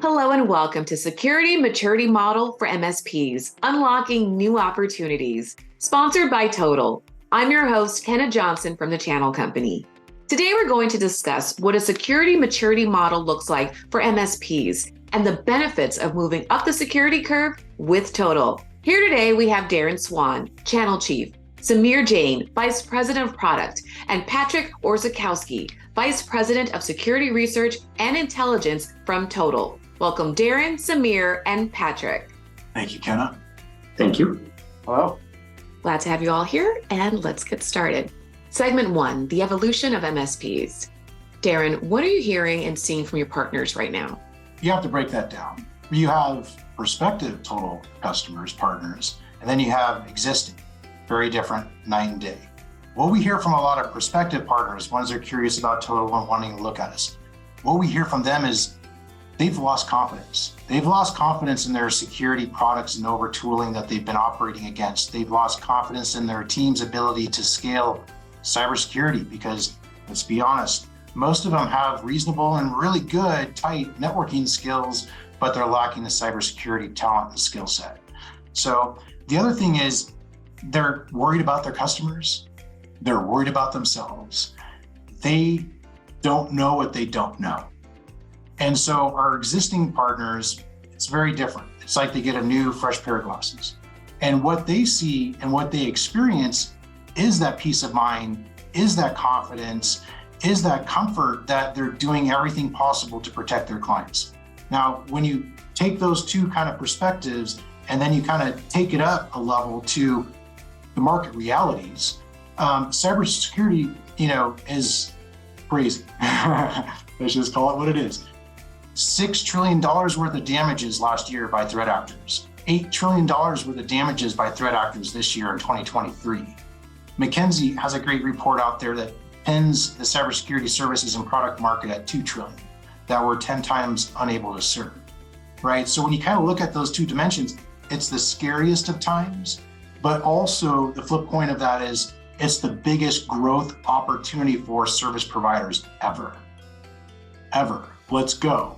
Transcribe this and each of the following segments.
Hello and welcome to Security Maturity Model for MSPs, Unlocking New Opportunities, sponsored by Todyl. I'm your host, Kenna Johnson from the Channel Company. Today we're going to discuss what a security maturity model looks like for MSPs and the benefits of moving up the security curve with Todyl. Here today we have Darren Swan, Channel Chief, Samir Jain, Vice President of Product, and Patrick Orzechowski, Vice President of Security Research and Intelligence from Todyl. Welcome, Darren, Samir, and Patrick. Thank you, Kenna. Thank you. Hello. Glad to have you all here, and let's get started. Segment 1, the evolution of MSPs. Darren, what are you hearing and seeing from your partners right now? You have to break that down. You have prospective Todyl customers, partners, and then you have existing, very different night and day. What we hear from a lot of prospective partners, ones that are curious about Todyl and wanting to look at us, what we hear from them is they've lost confidence. They've lost confidence in their security products and over-tooling that they've been operating against. They've lost confidence in their team's ability to scale cybersecurity because, let's be honest, most of them have reasonable and really good, tight networking skills, but they're lacking the cybersecurity talent and skill set. So the other thing is they're worried about their customers. They're worried about themselves. They don't know what they don't know. And so our existing partners, it's very different. It's like they get a new fresh pair of glasses. And what they see and what they experience is that peace of mind, is that confidence, is that comfort that they're doing everything possible to protect their clients. Now, when you take those two kind of perspectives and then you kind of take it up a level to the market realities, cybersecurity, is crazy. Let's just call it what it is. $6 trillion worth of damages last year by threat actors. $8 trillion worth of damages by threat actors this year in 2023. McKinsey has a great report out there that pins the cybersecurity services and product market at $2 trillion that we're 10 times unable to serve, right? So when you kind of look at those two dimensions, it's the scariest of times, but also the flip point of that is it's the biggest growth opportunity for service providers ever. Let's go.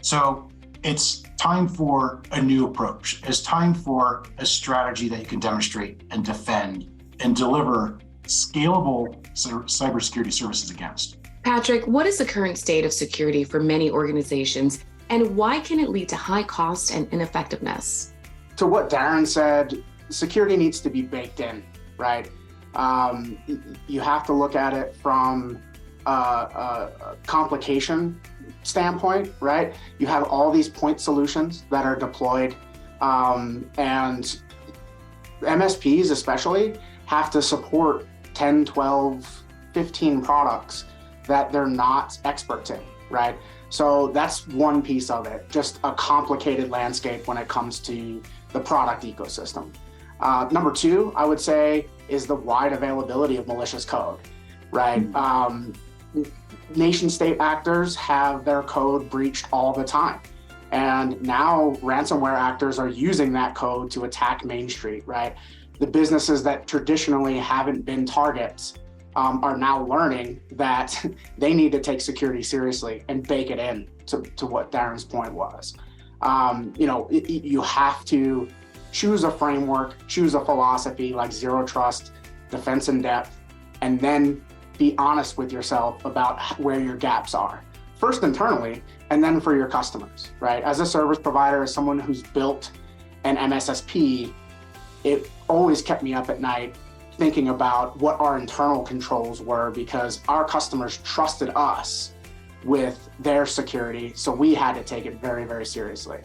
So it's time for a new approach. It's time for a strategy that you can demonstrate and defend and deliver scalable cybersecurity services against. Patrick, what is the current state of security for many organizations, and why can it lead to high cost and ineffectiveness? To what Darren said, security needs to be baked in, right? You have to look at it from a complication standpoint, right? You have all these point solutions that are deployed, and MSPs especially have to support 10, 12, 15 products that they're not experts in, right? So that's one piece of it, just a complicated landscape when it comes to the product ecosystem. Number two, I would say, is the wide availability of malicious code, right? Nation state actors have their code breached all the time. And now ransomware actors are using that code to attack Main Street, right? The businesses that traditionally haven't been targets are now learning that they need to take security seriously and bake it in to what Darren's point was. You have to choose a framework, choose a philosophy like zero trust, defense in depth, and then be honest with yourself about where your gaps are. First internally, and then for your customers, right? As a service provider, as someone who's built an MSSP, it always kept me up at night thinking about what our internal controls were because our customers trusted us with their security, so we had to take it very, very seriously.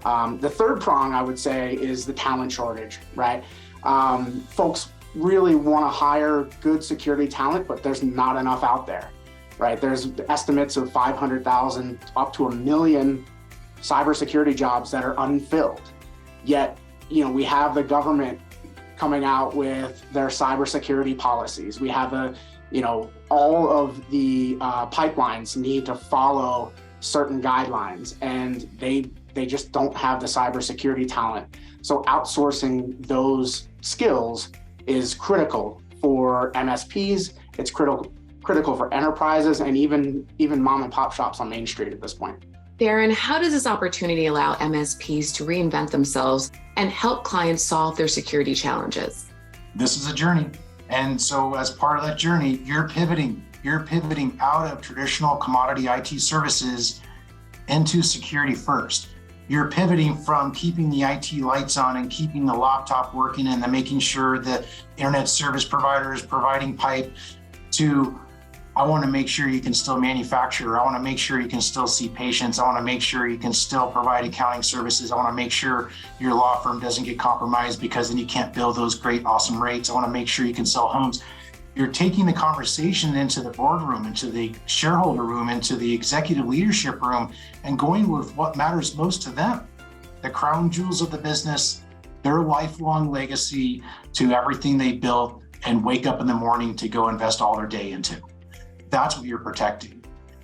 The third prong, I would say, is the talent shortage, right? Folks really want to hire good security talent, but there's not enough out there, right? There's estimates of 500,000 up to 1 million cybersecurity jobs that are unfilled. Yet, we have the government coming out with their cybersecurity policies. We have all of the pipelines need to follow certain guidelines, and they just don't have the cybersecurity talent. So outsourcing those skills is critical for MSPs. It's critical for enterprises and even mom and pop shops on Main Street at this point. Darren, how does this opportunity allow MSPs to reinvent themselves and help clients solve their security challenges? This is a journey. And so as part of that journey, you're pivoting out of traditional commodity IT services into security first. You're pivoting from keeping the IT lights on and keeping the laptop working and then making sure the internet service provider is providing pipe to, I want to make sure you can still manufacture. I want to make sure you can still see patients. I want to make sure you can still provide accounting services. I want to make sure your law firm doesn't get compromised because then you can't bill those great, awesome rates. I want to make sure you can sell homes. You're taking the conversation into the boardroom, into the shareholder room, into the executive leadership room, and going with what matters most to them. The crown jewels of the business, their lifelong legacy to everything they built and wake up in the morning to go invest all their day into. That's what you're protecting.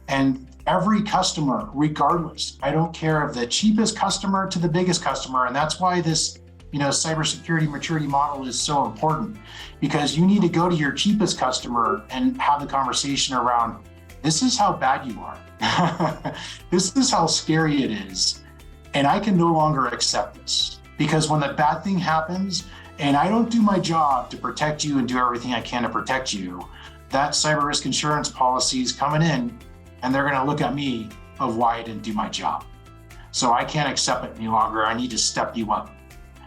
And every customer, regardless, I don't care of the cheapest customer to the biggest customer. And that's why this cybersecurity maturity model is so important, because you need to go to your cheapest customer and have the conversation around, this is how bad you are. This is how scary it is. And I can no longer accept this, because when the bad thing happens and I don't do my job to protect you and do everything I can to protect you, that cyber risk insurance policy is coming in and they're going to look at me of why I didn't do my job. So I can't accept it any longer. I need to step you up.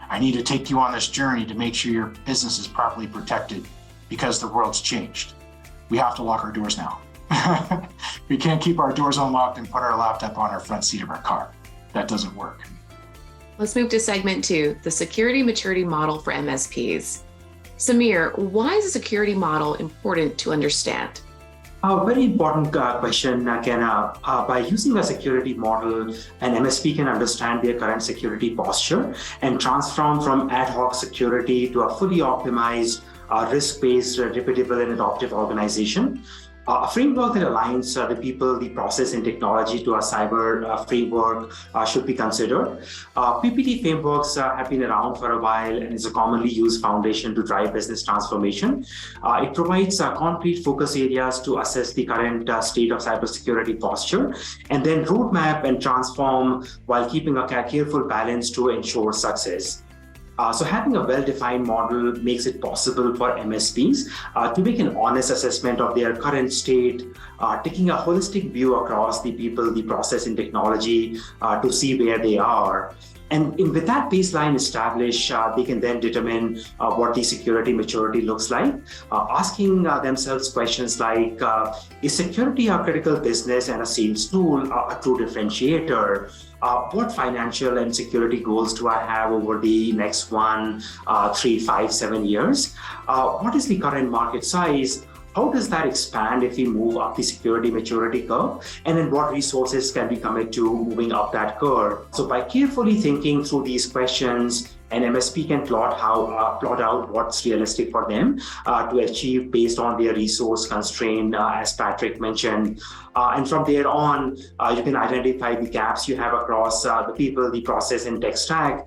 I need to take you on this journey to make sure your business is properly protected, because the world's changed. We have to lock our doors now. We can't keep our doors unlocked and put our laptop on our front seat of our car. That doesn't work. Let's move to segment 2, the security maturity model for MSPs. Samir, why is the security model important to understand? A very important question, Kenna. By using a security model, an MSP can understand their current security posture and transform from ad hoc security to a fully optimized, risk-based, repeatable, and adaptive organization. A framework that aligns the people, the process, and technology to a cyber framework should be considered. PPT frameworks have been around for a while and is a commonly used foundation to drive business transformation. It provides concrete focus areas to assess the current state of cybersecurity posture, and then roadmap and transform while keeping a careful balance to ensure success. So having a well-defined model makes it possible for MSPs to make an honest assessment of their current state, taking a holistic view across the people, the process, and technology to see where they are. And with that baseline established, they can then determine what the security maturity looks like, asking themselves questions like, is security a critical business and a sales tool a true differentiator? What financial and security goals do I have over the next 1, 3, 5, 7 years? What is the current market size? How does that expand if we move up the security maturity curve? And then what resources can we commit to moving up that curve? So by carefully thinking through these questions, an MSP can plot out what's realistic for them to achieve based on their resource constraint, as Patrick mentioned. And from there on, you can identify the gaps you have across the people, the process, and tech stack,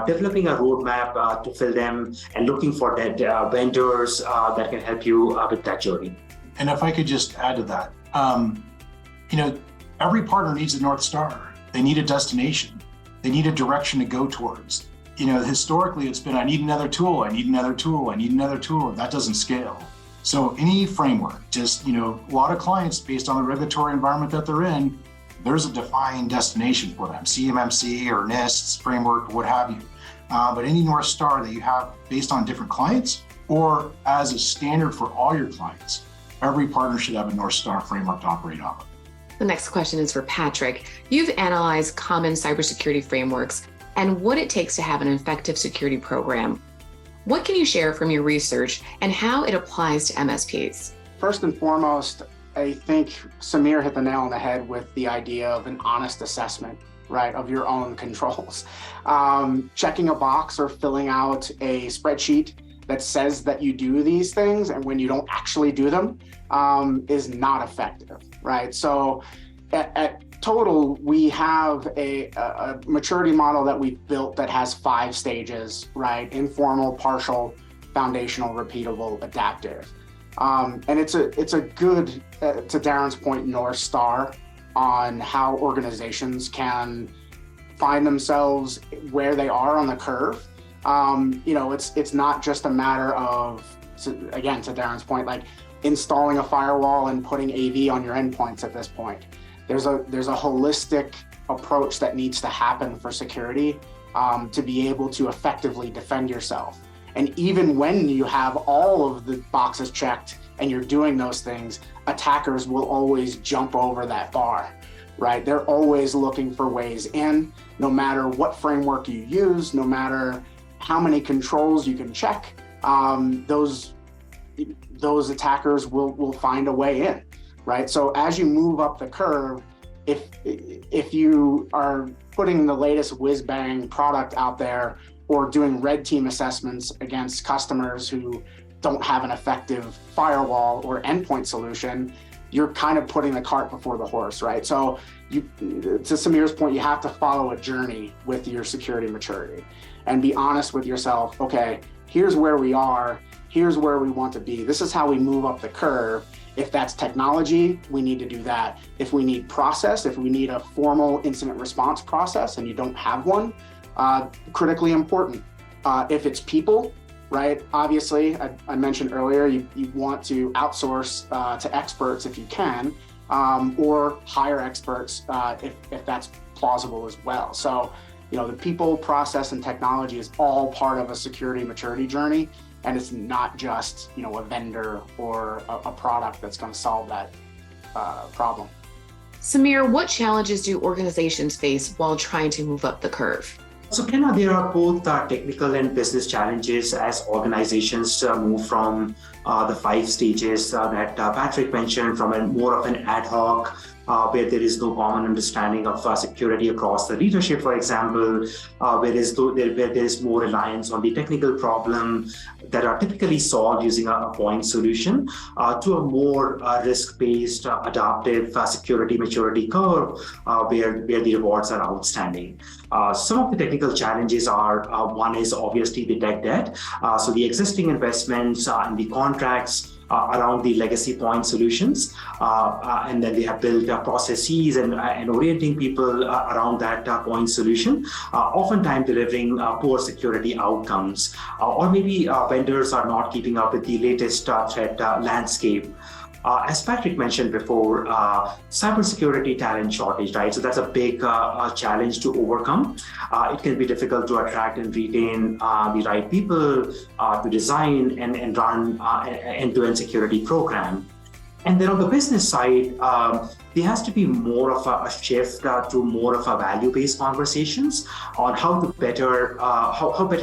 developing a roadmap to fill them, and looking for that vendors that can help you with that journey. And if I could just add to that, every partner needs a North Star. They need a destination. They need a direction to go towards. Historically, it's been, I need another tool, I need another tool, I need another tool, and that doesn't scale. So any framework, just, a lot of clients, based on the regulatory environment that they're in, there's a defined destination for them, CMMC or NIST framework, or what have you. But any North Star that you have based on different clients, or as a standard for all your clients, every partner should have a North Star framework to operate on. The next question is for Patrick. You've analyzed common cybersecurity frameworks and what it takes to have an effective security program. What can you share from your research and how it applies to MSPs? First and foremost, I think Samir hit the nail on the head with the idea of an honest assessment, right, of your own controls. Checking a box or filling out a spreadsheet that says that you do these things, and when you don't actually do them, is not effective, right? So at Todyl, we have a maturity model that we've built that has 5 stages, right? Informal, partial, foundational, repeatable, adaptive. And it's a good, to Darren's point, North Star on how organizations can find themselves where they are on the curve. It's not just a matter of, again, to Darren's point, like installing a firewall and putting AV on your endpoints at this point. There's a holistic approach that needs to happen for security to be able to effectively defend yourself. And even when you have all of the boxes checked and you're doing those things, attackers will always jump over that bar, right? They're always looking for ways in, no matter what framework you use, no matter how many controls you can check, those attackers will find a way in, right? So as you move up the curve, if you are putting the latest whiz-bang product out there or doing red team assessments against customers who don't have an effective firewall or endpoint solution, you're kind of putting the cart before the horse, right? So to Sameer's point, you have to follow a journey with your security maturity and be honest with yourself. Okay, here's where we are. Here's where we want to be. This is how we move up the curve. If that's technology, we need to do that. If we need process, if we need a formal incident response process and you don't have one, critically important. If it's people, right? Obviously, I mentioned earlier, you want to outsource to experts if you can, or hire experts if that's plausible as well. So, the people, process, and technology is all part of a security maturity journey. And it's not just, a vendor or a product that's going to solve that problem. Sameer, what challenges do organizations face while trying to move up the curve? So, Kenna, there are both technical and business challenges as organizations move from the 5 stages that Patrick mentioned, from more of an ad hoc, where there is no common understanding of security across the leadership, for example, where there is more reliance on the technical problem that are typically solved using a point solution, to a more risk-based, adaptive security maturity curve, where the rewards are outstanding. Some of the technical challenges are, one is obviously the tech debt. So the existing investments and the contracts around the legacy point solutions, and then they have built processes and orienting people around that point solution, oftentimes delivering poor security outcomes, or maybe vendors are not keeping up with the latest threat landscape. As Patrick mentioned before, cybersecurity talent shortage, right? So that's a big challenge to overcome. It can be difficult to attract and retain the right people to design and run an end-to-end security program. And then on the business side, there has to be more of a shift to more of a value-based conversations on how better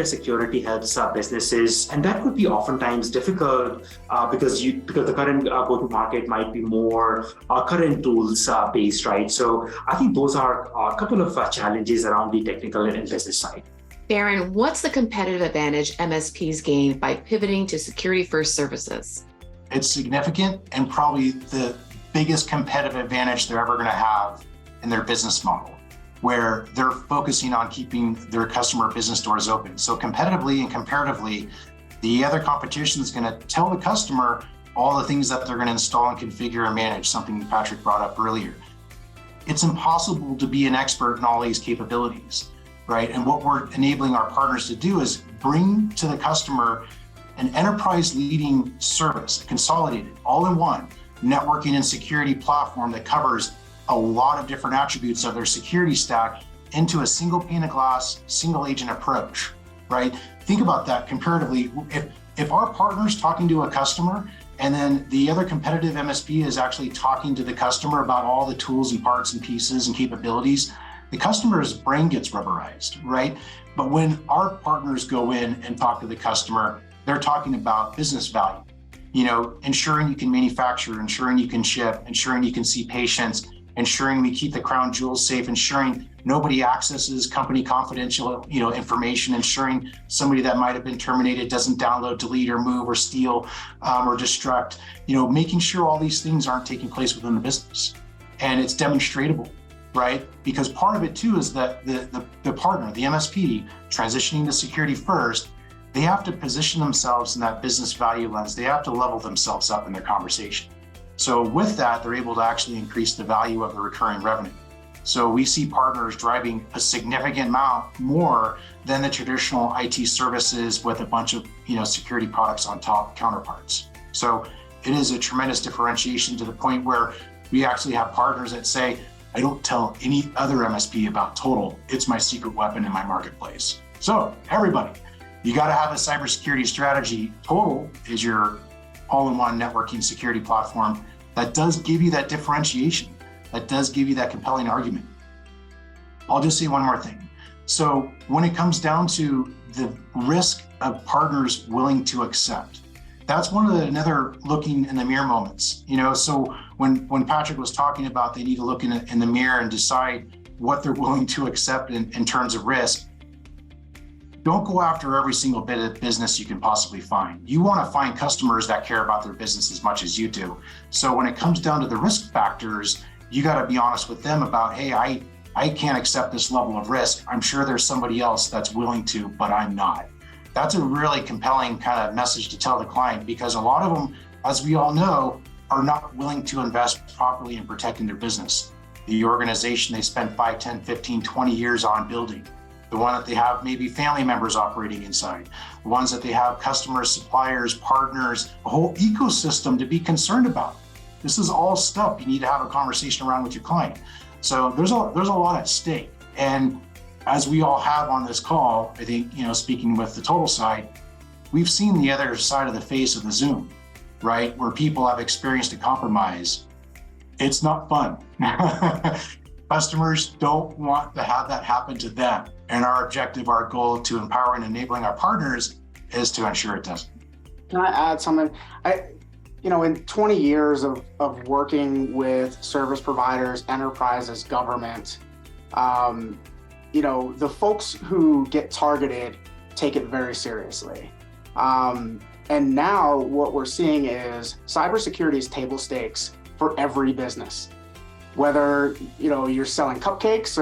security helps businesses, and that could be oftentimes difficult because the current go-to-market might be more current tools based, right? So I think those are a couple of challenges around the technical and business side. Darren, what's the competitive advantage MSPs gain by pivoting to security-first services? It's significant and probably the biggest competitive advantage they're ever going to have in their business model, where they're focusing on keeping their customer business doors open. So competitively and comparatively, the other competition is going to tell the customer all the things that they're going to install and configure and manage, something Patrick brought up earlier. It's impossible to be an expert in all these capabilities, right? And what we're enabling our partners to do is bring to the customer an enterprise leading service, consolidated, all-in-one networking and security platform that covers a lot of different attributes of their security stack into a single pane of glass, single agent approach, right? Think about that comparatively. If our partner's talking to a customer and then the other competitive MSP is actually talking to the customer about all the tools and parts and pieces and capabilities, the customer's brain gets rubberized, right? But when our partners go in and talk to the customer, they're talking about business value, ensuring you can manufacture, ensuring you can ship, ensuring you can see patients, ensuring we keep the crown jewels safe, ensuring nobody accesses company confidential, information, ensuring somebody that might have been terminated doesn't download, delete, or move, or steal, or destruct, making sure all these things aren't taking place within the business. And it's demonstratable, right? Because part of it too is that the partner, the MSP, transitioning to security first, they have to position themselves in that business value lens. They have to level themselves up in their conversation. So with that, they're able to actually increase the value of the recurring revenue. So we see partners driving a significant amount more than the traditional IT services with a bunch of security products on top counterparts. So it is a tremendous differentiation to the point where we actually have partners that say, I don't tell any other MSP about Todyl. It's my secret weapon in my marketplace. So everybody, you got to have a cybersecurity strategy. Todyl is your all-in-one networking security platform that does give you that differentiation, that does give you that compelling argument. I'll just say one more thing. So when it comes down to the risk of partners willing to accept, that's one of the another looking in the mirror moments. So when Patrick was talking about they need to look in the mirror and decide what they're willing to accept in terms of risk, don't go after every single bit of business you can possibly find. You want to find customers that care about their business as much as you do. So when it comes down to the risk factors, you got to be honest with them about, hey, I can't accept this level of risk. I'm sure there's somebody else that's willing to, but I'm not. That's a really compelling kind of message to tell the client, because a lot of them, as we all know, are not willing to invest properly in protecting their business. The organization they spend 5, 10, 15, 20 years on building, the one that they have maybe family members operating inside, the ones that they have customers, suppliers, partners, a whole ecosystem to be concerned about. This is all stuff you need to have a conversation around with your client. So there's a lot at stake. And as we all have on this call, I think, speaking with the Todyl side, we've seen the other side of the face of the Zoom, right? Where people have experienced a compromise. It's not fun. Customers don't want to have that happen to them. And our objective, our goal to empower and enabling our partners is to ensure it doesn't. Can I add something? In 20 years of working with service providers, enterprises, government, the folks who get targeted take it very seriously. And now what we're seeing is cybersecurity is table stakes for every business. Whether you're selling cupcakes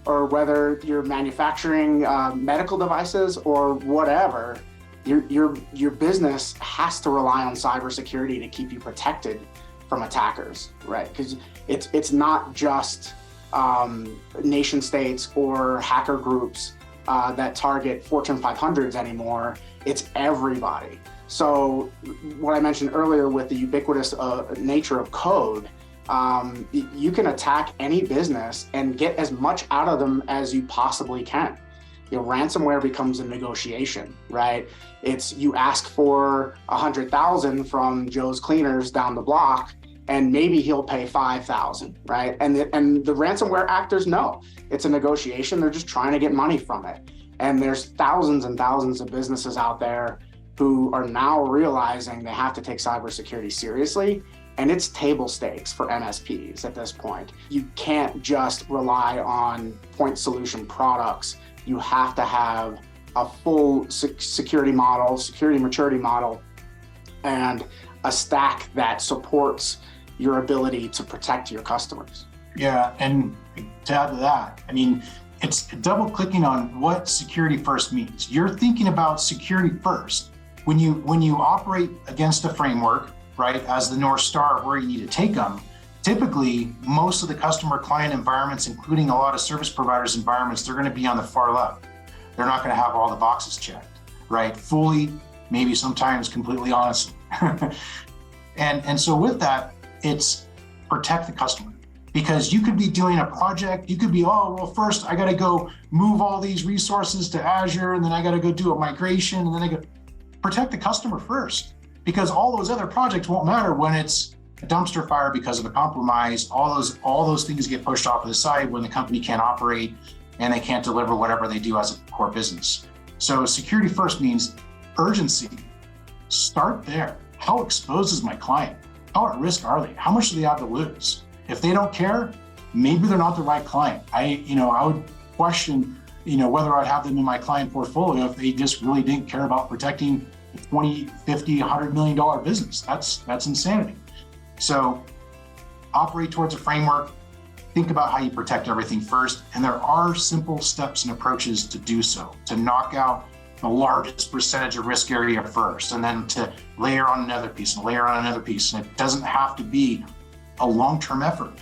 or whether you're manufacturing medical devices or whatever, your business has to rely on cybersecurity to keep you protected from attackers, right? Because it's not just nation states or hacker groups that target Fortune 500s anymore. It's everybody. So what I mentioned earlier with the ubiquitous nature of code, you can attack any business and get as much out of them as you possibly can. Ransomware becomes a negotiation, right? It's you ask for 100,000 from Joe's Cleaners down the block, and maybe he'll pay 5,000, right? And the ransomware actors know it's a negotiation. They're just trying to get money from it. And there's thousands and thousands of businesses out there who are now realizing they have to take cybersecurity seriously. And it's table stakes for MSPs at this point. You can't just rely on point solution products. You have to have a full security model, security maturity model, and a stack that supports your ability to protect your customers. Yeah, and to add to that, it's double clicking on what security first means. You're thinking about security first. When you operate against a framework, right, as the North Star of where you need to take them, typically most of the customer client environments, including a lot of service providers environments, they're going to be on the far left. They're not going to have all the boxes checked, right? Fully, maybe sometimes completely honestly. And so with that, it's protect the customer, because you could be doing a project. You could be, first I got to go move all these resources to Azure, and then I got to go do a migration, and then I go protect the customer first, because all those other projects won't matter when it's a dumpster fire because of a compromise. All those things get pushed off to the side when the company can't operate and they can't deliver whatever they do as a core business. So security first means urgency. Start there. How exposed is my client? How at risk are they? How much do they have to lose? If they don't care, maybe they're not the right client. I would question, whether I'd have them in my client portfolio if they just really didn't care about protecting a $20, $50, $100 million business. That's insanity. So operate towards a framework, think about how you protect everything first. And there are simple steps and approaches to do so, to knock out the largest percentage of risk area first, and then to layer on another piece and layer on another piece. And it doesn't have to be a long-term effort.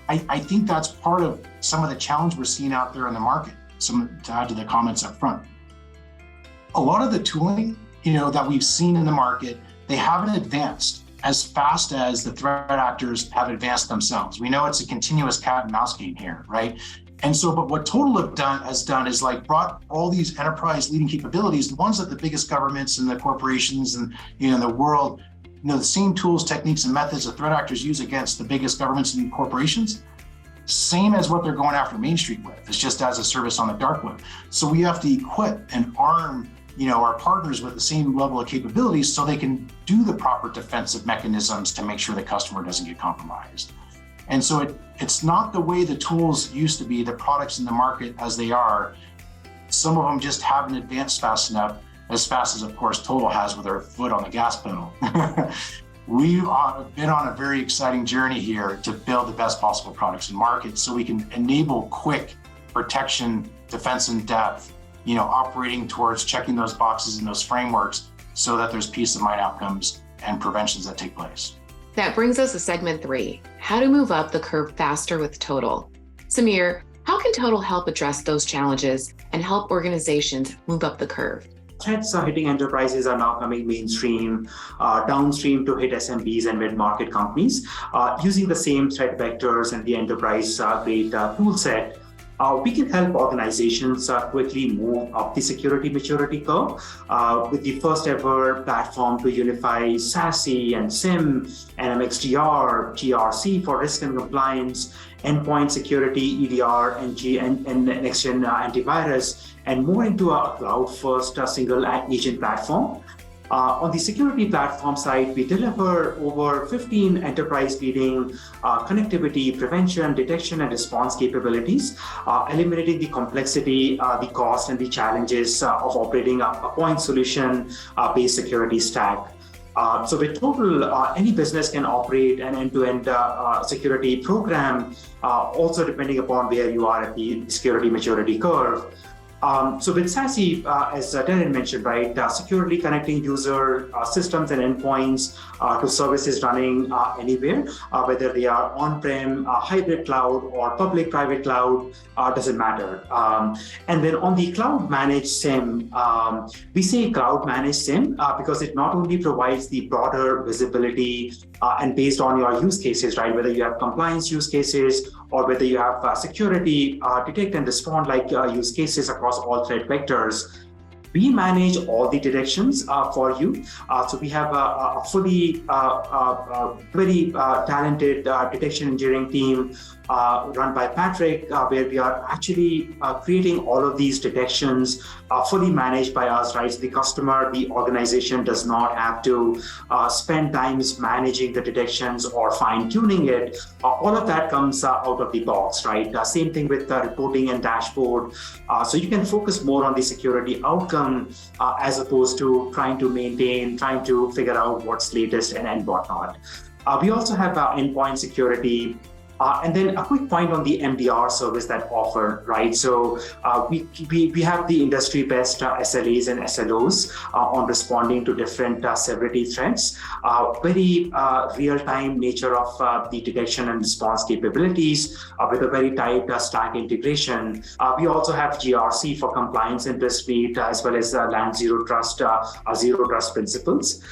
I think that's part of some of the challenge we're seeing out there in the market. To add to the comments up front, a lot of the tooling, that we've seen in the market, they haven't advanced as fast as the threat actors have advanced themselves. We know it's a continuous cat and mouse game here, right? And so, but what Todyl has done is brought all these enterprise leading capabilities, the ones that the biggest governments and the corporations and the world, the same tools, techniques, and methods that threat actors use against the biggest governments and corporations, same as what they're going after Main Street with. It's just as a service on the dark web. So we have to equip and arm our partners with the same level of capabilities so they can do the proper defensive mechanisms to make sure the customer doesn't get compromised. And so it's not the way the tools used to be, the products in the market as they are. Some of them just haven't advanced fast enough, as fast as, of course, Todyl has with our foot on the gas pedal. We've been on a very exciting journey here to build the best possible products in market so we can enable quick protection, defense in depth, operating towards checking those boxes and those frameworks so that there's peace of mind outcomes and preventions that take place. That brings us to segment 3, how to move up the curve faster with Todyl. Samir, how can Todyl help address those challenges and help organizations move up the curve? Threats hitting enterprises are now coming mainstream, downstream to hit SMBs and mid-market companies. Using the same threat vectors and the enterprise-grade tool set, we can help organizations quickly move up the security maturity curve with the first ever platform to unify SASE and SIEM, NMXDR, GRC for risk and compliance, endpoint security, EDR, and next-gen antivirus, and more into a cloud-first single agent platform. On the security platform side, we deliver over 15 enterprise-leading connectivity, prevention, detection, and response capabilities, eliminating the complexity, the cost, and the challenges of operating a point solution-based security stack. So with Todyl, any business can operate an end-to-end security program, also depending upon where you are at the security maturity curve. So with SASE, as Darren mentioned, right, securely connecting user systems and endpoints to services running anywhere, whether they are on-prem, hybrid cloud, or public-private cloud, doesn't matter. And then on the cloud-managed SIEM, we say cloud-managed SIEM because it not only provides the broader visibility and based on your use cases, right, whether you have compliance use cases or whether you have security detect and respond use cases across all threat vectors. We manage all the detections for you. So we have a fully very talented detection engineering team run by Patrick, where we are actually creating all of these detections fully managed by us, right? So the customer, the organization does not have to spend times managing the detections or fine-tuning it. All of that comes out of the box, right? Same thing with reporting and dashboard. So you can focus more on the security outcome as opposed to trying to figure out what's latest and whatnot. We also have endpoint security. And then a quick point on the MDR service that offer, right? So we have the industry best SLAs and SLOs on responding to different severity threats, very real-time nature of the detection and response capabilities with a very tight stack integration. We also have GRC for compliance and risk rate, as well as land zero trust principles.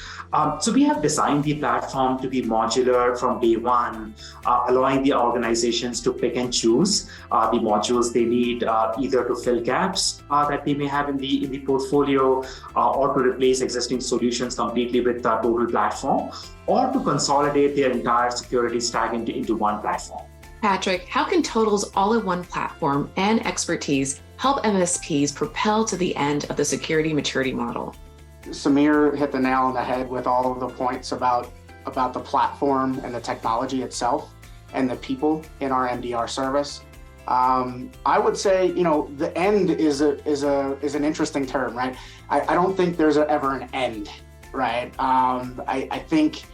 So we have designed the platform to be modular from day one, allowing the organizations to pick and choose the modules they need, either to fill gaps that they may have in the portfolio, or to replace existing solutions completely with the Todyl platform, or to consolidate their entire security stack into one platform. Patrick, how can Todyl's all-in-one platform and expertise help MSPs propel to the end of the security maturity model? Samir hit the nail on the head with all of the points about the platform and the technology itself and the people in our MDR service. I would say, the end is an interesting term, right? I don't think there's ever an end, right? I think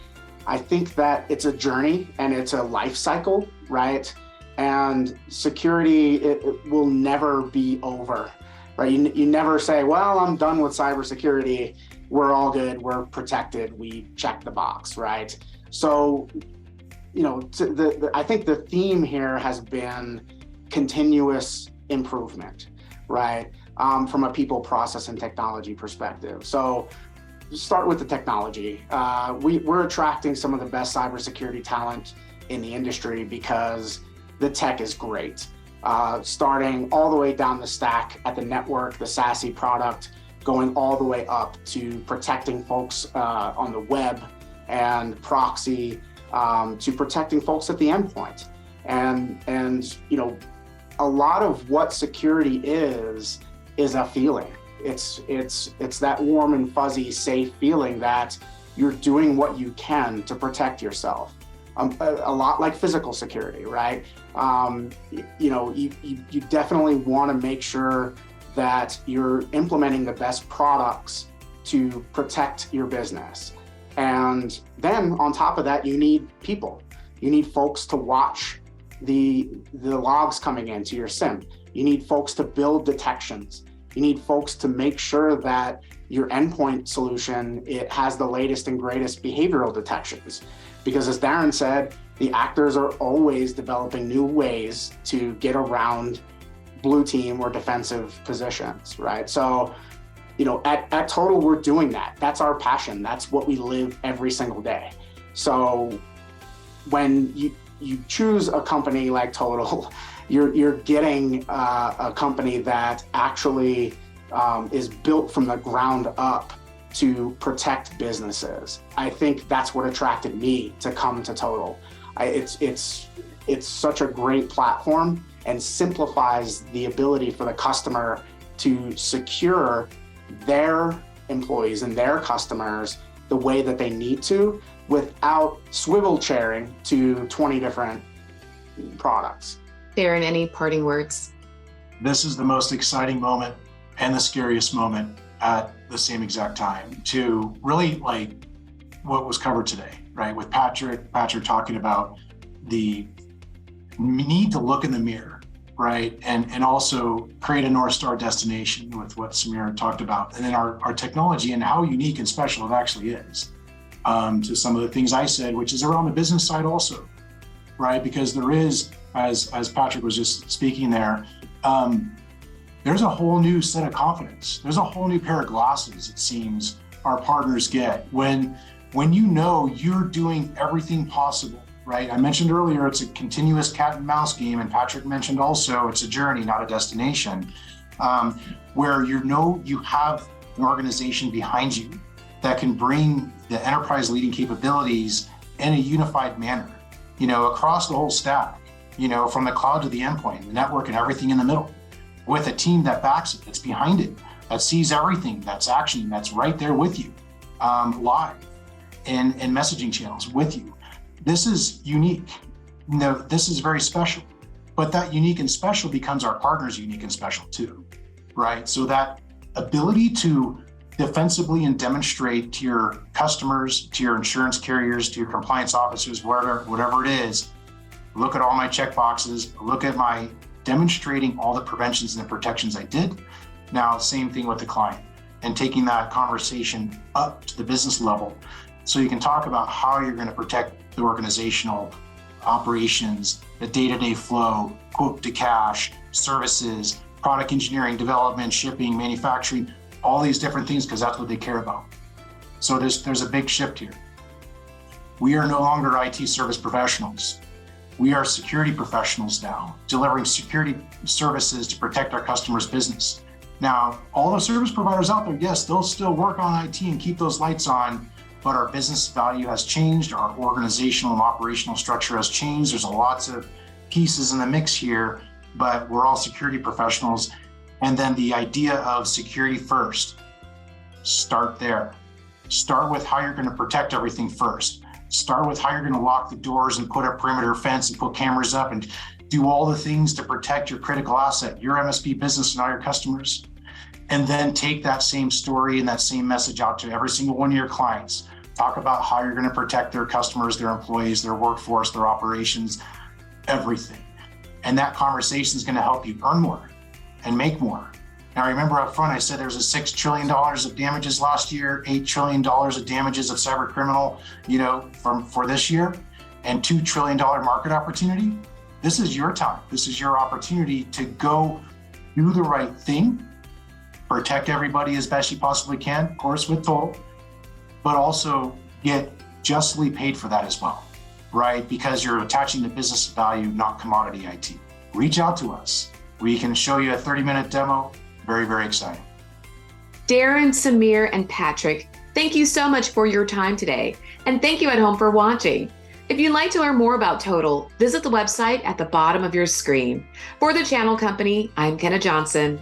that it's a journey and it's a life cycle, right? And security, it will never be over. right? You never say, well, I'm done with cybersecurity. We're all good. We're protected. We check the box, right? So, I think the theme here has been continuous improvement, right? From a people, process, and technology perspective. So start with the technology. We're attracting some of the best cybersecurity talent in the industry because the tech is great. Starting all the way down the stack at the network, the SASE product, going all the way up to protecting folks on the web and proxy, to protecting folks at the endpoint. And a lot of what security is a feeling. It's that warm and fuzzy, safe feeling that you're doing what you can to protect yourself. A lot like physical security, right? You definitely want to make sure that you're implementing the best products to protect your business. And then on top of that, you need people. You need folks to watch the logs coming into your SIM. You need folks to build detections. You need folks to make sure that your endpoint solution, it has the latest and greatest behavioral detections. Because as Darren said, the actors are always developing new ways to get around blue team or defensive positions, right? So, at Todyl, we're doing that. That's our passion. That's what we live every single day. So when you choose a company like Todyl, you're getting a company that actually is built from the ground up to protect businesses. I think that's what attracted me to come to Todyl. It's such a great platform and simplifies the ability for the customer to secure their employees and their customers the way that they need to without swivel chairing to 20 different products. Darren, any parting words? This is the most exciting moment and the scariest moment at the same exact time to really like what was covered today, right? With Patrick talking about the need to look in the mirror, right? And also create a North Star destination with what Samir talked about. And then our technology and how unique and special it actually is to some of the things I said, which is around the business side also, right? Because there is, as Patrick was just speaking there, there's a whole new set of confidence. There's a whole new pair of glasses, it seems, our partners get when you're doing everything possible, right? I mentioned earlier, it's a continuous cat and mouse game, and Patrick mentioned also it's a journey, not a destination, where you have an organization behind you that can bring the enterprise leading capabilities in a unified manner, across the whole stack, from the cloud to the endpoint, the network and everything in the middle, with a team that backs it, that's behind it, that sees everything, that's action, that's right there with you, live and messaging channels with you. This is unique. This is very special, but that unique and special becomes our partners unique and special too, right? So that ability to defensively and demonstrate to your customers, to your insurance carriers, to your compliance officers, whatever it is, look at all my check boxes, look at my demonstrating all the preventions and the protections I did. Now, same thing with the client and taking that conversation up to the business level so you can talk about how you're going to protect the organizational operations, the day-to-day flow, quote to cash, services, product engineering, development, shipping, manufacturing, all these different things, because that's what they care about. So there's a big shift here. We are no longer IT service professionals. We are security professionals now, delivering security services to protect our customers' business. Now, all the service providers out there, yes, they'll still work on IT and keep those lights on, but our business value has changed, our organizational and operational structure has changed. There's lots of pieces in the mix here, but we're all security professionals. And then the idea of security first, start there. Start with how you're going to protect everything first. Start with how you're going to lock the doors and put a perimeter fence and put cameras up and do all the things to protect your critical asset, your MSP business and all your customers. And then take that same story and that same message out to every single one of your clients. Talk about how you're going to protect their customers, their employees, their workforce, their operations, everything. And that conversation is going to help you earn more and make more Now, remember up front, I said there's a $6 trillion of damages last year, $8 trillion of damages of cyber criminal, for this year, and $2 trillion market opportunity. This is your time. This is your opportunity to go do the right thing, protect everybody as best you possibly can, of course, with Todyl, but also get justly paid for that as well, right? Because you're attaching the business value, not commodity IT. Reach out to us. We can show you a 30-minute demo. Very, very exciting. Darren, Samir, and Patrick, thank you so much for your time today. And thank you at home for watching. If you'd like to learn more about Todyl, visit the website at the bottom of your screen. For the channel company, I'm Kenna Johnson.